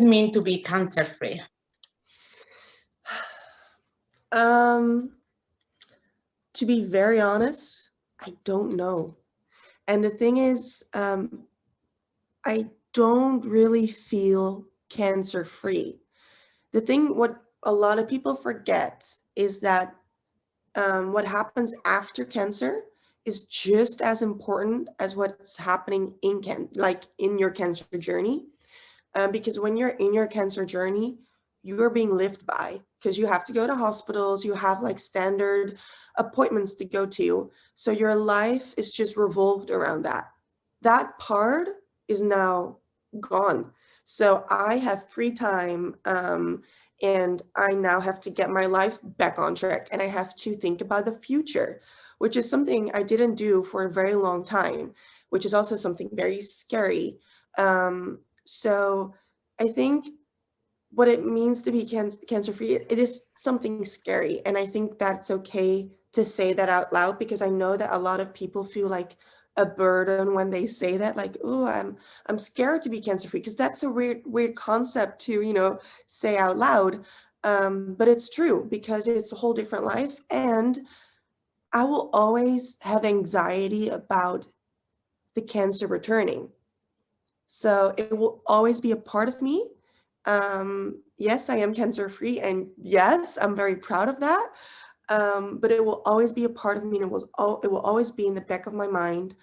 it mean to be cancer-free? To be very honest, I don't know. And the thing is, I don't really feel cancer-free. The thing, what a lot of people forget is that what happens after cancer is just as important as what's happening in your cancer journey. Because when you're in your cancer journey, you are being lived by, because you have to go to hospitals, you have like standard appointments to go to. So your life is just revolved around that. That part is now gone. So I have free time, and I now have to get my life back on track, and I have to think about the future, which is something I didn't do for a very long time, which is also something very scary. So I think what it means to be cancer-free, it is something scary. And I think that's okay to say that out loud, because I know that a lot of people feel like a burden when they say that, like, oh, I'm scared to be cancer-free, because that's a weird concept to, say out loud. But it's true, because it's a whole different life. And I will always have anxiety about the cancer returning. So it will always be a part of me. Yes, I am cancer-free, and yes, I'm very proud of that. But it will always be a part of me, and it will always be in the back of my mind.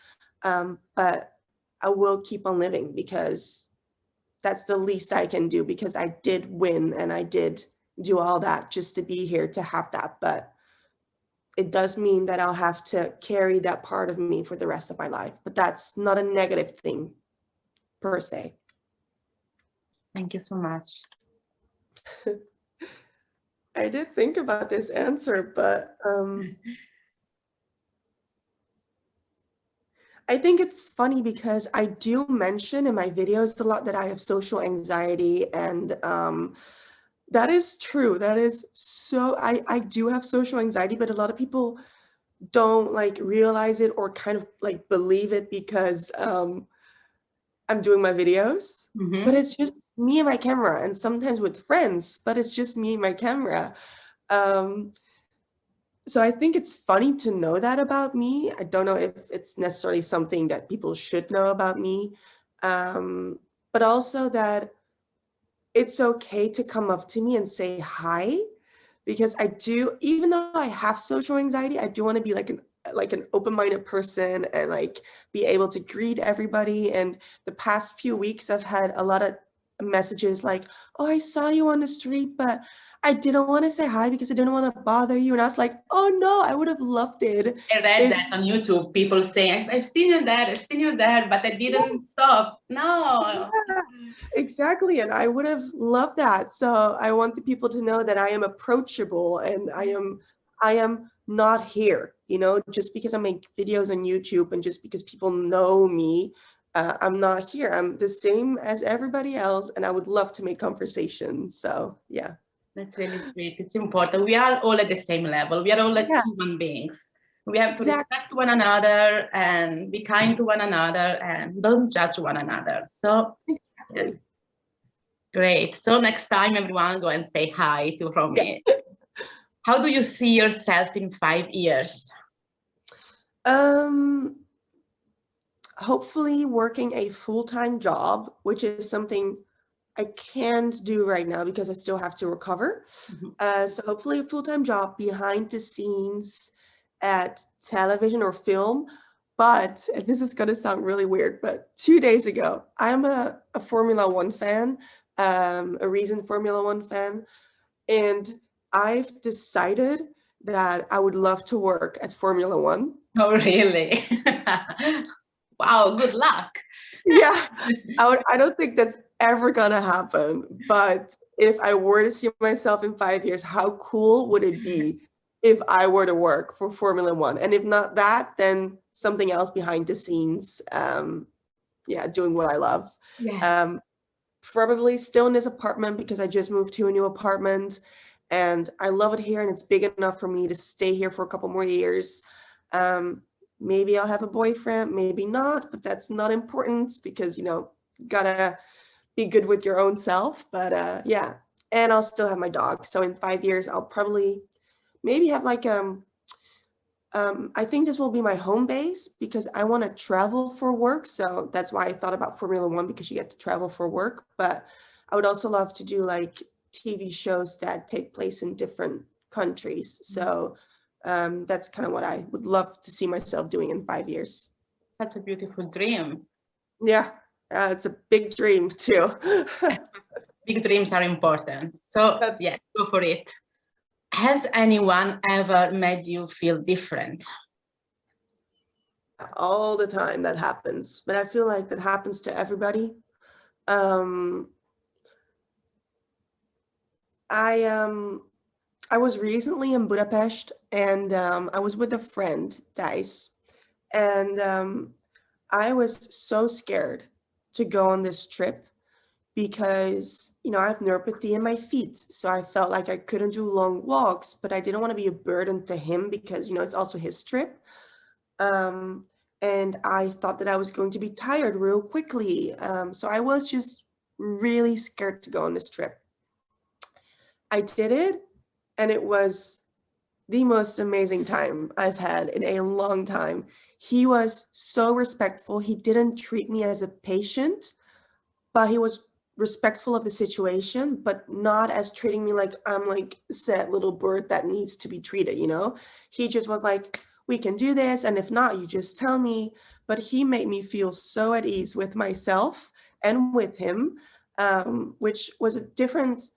But I will keep on living, because that's the least I can do, because I did win and I did do all that just to be here to have that. But it does mean that I'll have to carry that part of me for the rest of my life. But that's not a negative thing per se. Thank you so much. I did think about this answer, but I think it's funny, because I do mention in my videos a lot that I have social anxiety, and that is true. That is so, I do have social anxiety, but a lot of people don't like realize it or kind of like believe it, because I'm doing my videos, but it's just me and my camera, and sometimes with friends, but it's just me and my camera. So I think it's funny to know that about me. I don't know if it's necessarily something that people should know about me, but also that it's okay to come up to me and say hi, because I do, even though I have social anxiety, I do want to be like an open-minded person, and like be able to greet everybody. And the past few weeks I've had a lot of messages like, oh, I saw you on the street, but I didn't want to say hi because I didn't want to bother you. And I was like, oh no, I would have loved it. I read that on YouTube, people saying, I've seen you there, but I didn't stop. No. Yeah, exactly. And I would have loved that. So I want the people to know that I am approachable, and I am not here, just because I make videos on YouTube and just because people know me, I'm not here. I'm the same as everybody else, and I would love to make conversation. So yeah. That's really sweet. It's important. We are all at the same level. We are all like human beings. We have to respect one another and be kind to one another and don't judge one another. So great. So next time, everyone, go and say hi to ROMEE. How do you see yourself in 5 years? Hopefully working a full-time job, which is something I can't do right now because I still have to recover. So hopefully a full-time job behind the scenes at television or film. But, and this is going to sound really weird, but 2 days ago, I'm a Formula One fan, a recent Formula One fan, and I've decided that I would love to work at Formula One. Oh, really? Wow, good luck. Yeah, I don't think that's ever gonna happen. But if I were to see myself in 5 years, how cool would it be if I were to work for Formula One? And if not that, then something else behind the scenes, doing what I love. Probably still in this apartment, because I just moved to a new apartment and I love it here, and it's big enough for me to stay here for a couple more years. Maybe I'll have a boyfriend, maybe not, but that's not important, because, gotta be good with your own self. But yeah, and I'll still have my dog. So in 5 years, I'll probably maybe have like I think this will be my home base because I want to travel for work. So that's why I thought about Formula One, because you get to travel for work. But I would also love to do like TV shows that take place in different countries. So that's kind of what I would love to see myself doing in 5 years. Such a beautiful dream. Yeah, it's a big dream too. Big dreams are important. So yeah, go for it. Has anyone ever made you feel different? All the time that happens, but I feel like that happens to everybody. I was recently in Budapest, and I was with a friend, Dice, and I was so scared to go on this trip because, you know, I have neuropathy in my feet. So I felt like I couldn't do long walks, but I didn't want to be a burden to him because, you know, it's also his trip. And I thought that I was going to be tired real quickly. So I was just really scared to go on this trip. I did it, and it was the most amazing time I've had in a long time. He was so respectful. He didn't treat me as a patient, but he was respectful of the situation, but not as treating me like I'm like a sad little bird that needs to be treated, you know? He just was like, we can do this, and if not, you just tell me. But he made me feel so at ease with myself and with him, which was a different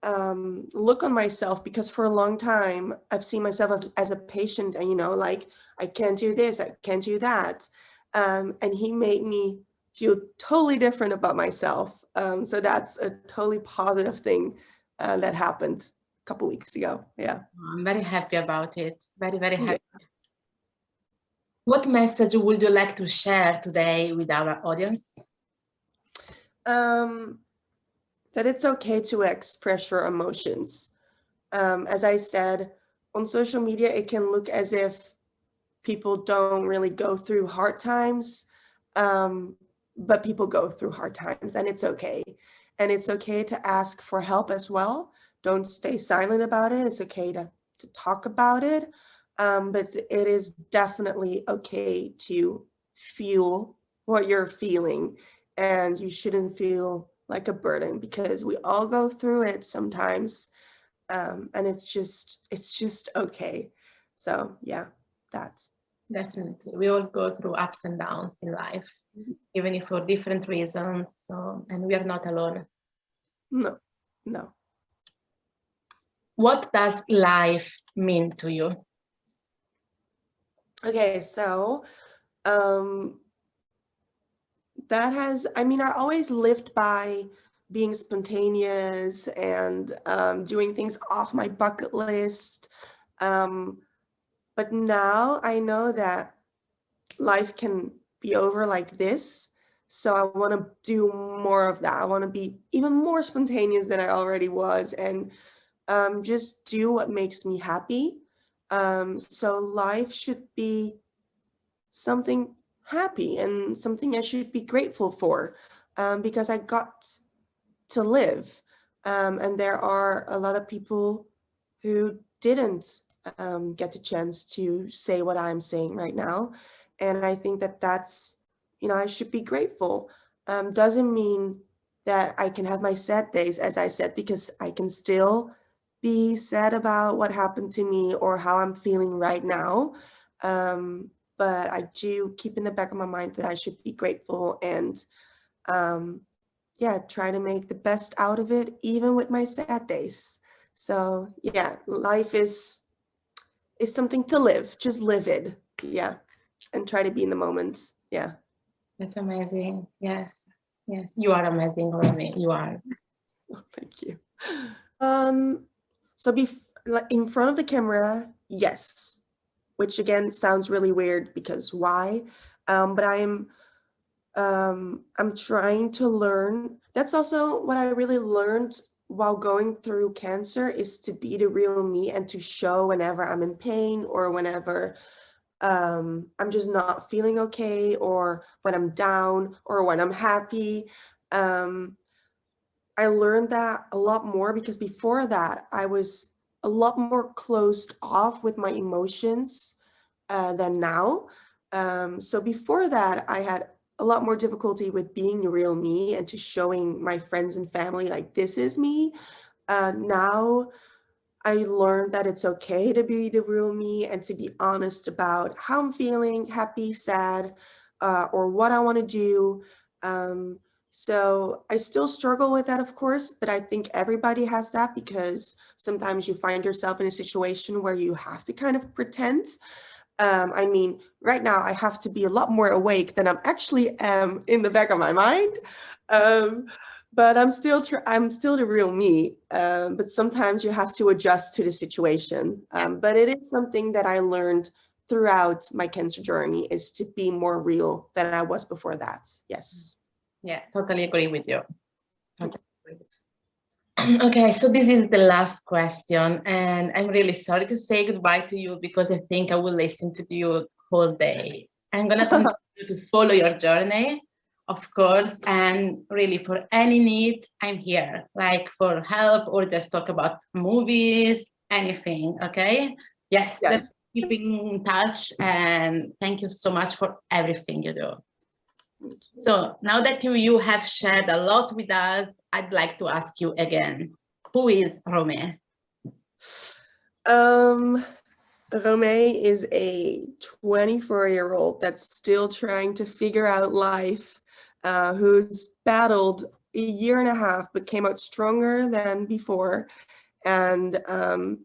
look on myself, because for a long time I've seen myself as a patient, and, you know, like, I can't do this, I can't do that. And he made me feel totally different about myself. So that's a totally positive thing that happened a couple weeks ago. Yeah. I'm very happy about it. Very, very happy. Yeah. What message would you like to share today with our audience? That it's okay to express your emotions. As I said, on social media, it can look as if people don't really go through hard times, but people go through hard times, and it's okay. And it's okay to ask for help as well. Don't stay silent about it. It's okay to talk about it. But it is definitely okay to feel what you're feeling, and you shouldn't feel like a burden, because we all go through it sometimes. And it's just okay. So yeah, that's. Definitely. We all go through ups and downs in life, even if for different reasons. So, and we are not alone. No, no. What does life mean to you? Okay, so that has, I mean, I always lived by being spontaneous and doing things off my bucket list. But now I know that life can be over like this. So I want to do more of that. I want to be even more spontaneous than I already was, and just do what makes me happy. So life should be something happy and something I should be grateful for, because I got to live. And there are a lot of people who didn't get the chance to say what I'm saying right now. And I think that that's, you know, I should be grateful. Doesn't mean that I can have my sad days, as I said, because I can still be sad about what happened to me or how I'm feeling right now. But I do keep in the back of my mind that I should be grateful and yeah, try to make the best out of it, even with my sad days. So yeah, life is something to live. Just live it. Yeah. And try to be in the moment. Yeah. That's amazing. Yes. Yes. You are amazing, Romee. You are. Oh, thank you. So in front of the camera, yes. Which again sounds really weird, because why? But I'm trying to learn. That's also what I really learned while going through cancer, is to be the real me and to show whenever I'm in pain or whenever I'm just not feeling okay, or when I'm down, or when I'm happy. I learned that a lot more because before that, I was a lot more closed off with my emotions than now. So before that, I had a lot more difficulty with being the real me and to showing my friends and family like, this is me. Now I learned that it's okay to be the real me and to be honest about how I'm feeling, happy, sad, or what I want to do. So I still struggle with that, of course, but I think everybody has that because sometimes you find yourself in a situation where you have to kind of pretend. I mean, right now I have to be a lot more awake than I'm actually am in the back of my mind. But I'm still the real me. But sometimes you have to adjust to the situation. But it is something that I learned throughout my cancer journey, is to be more real than I was before that. Yes. Yeah, totally agree with you. Okay, so this is the last question, and I'm really sorry to say goodbye to you because I think I will listen to you whole day. I'm gonna continue to follow your journey, of course, and really for any need, I'm here, like for help or just talk about movies, anything, okay? Yes. Let's keep in touch, and thank you so much for everything you do. So now that you have shared a lot with us, I'd like to ask you again, who is ROMEE? ROMEE is a 24-year-old that's still trying to figure out life, who's battled a year and a half, but came out stronger than before. And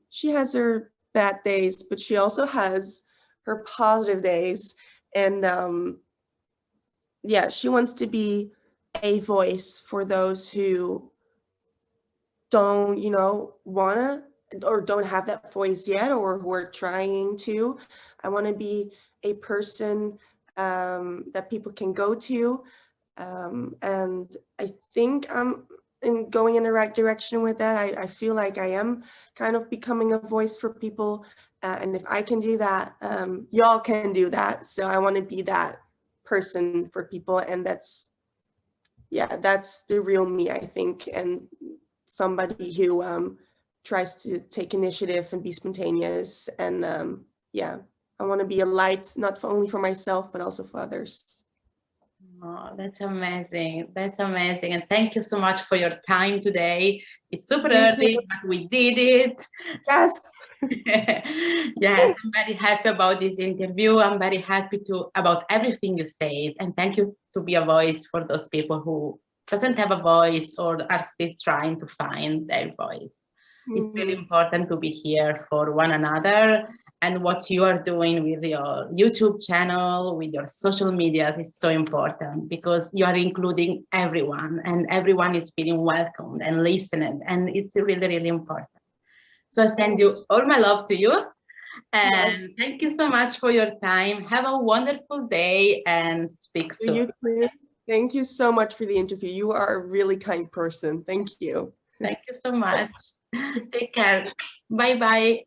she has her bad days, but she also has her positive days. And yeah, she wants to be a voice for those who don't, wanna or don't have that voice yet, or who are trying to. I want to be a person that people can go to. And I think I'm going in the right direction with that. I feel like I am kind of becoming a voice for people. And if I can do that, y'all can do that. So I want to be that person for people. And that's the real me, I think. And somebody who tries to take initiative and be spontaneous. And yeah, I want to be a light, not only for myself, but also for others. Oh, that's amazing. That's amazing. And thank you so much for your time today. It's super early, but we did it. Yes. Yes, I'm very happy about this interview. I'm very happy about everything you said. And thank you to be a voice for those people who doesn't have a voice or are still trying to find their voice. It's really important to be here for one another. And what you are doing with your YouTube channel, with your social media is so important because you are including everyone and everyone is feeling welcomed and listened. And it's really, really important. So I send you all my love to you. And thank you so much for your time. Have a wonderful day and speak soon. Thank you so much for the interview. You are a really kind person. Thank you. Thank you so much. Take care. Bye-bye.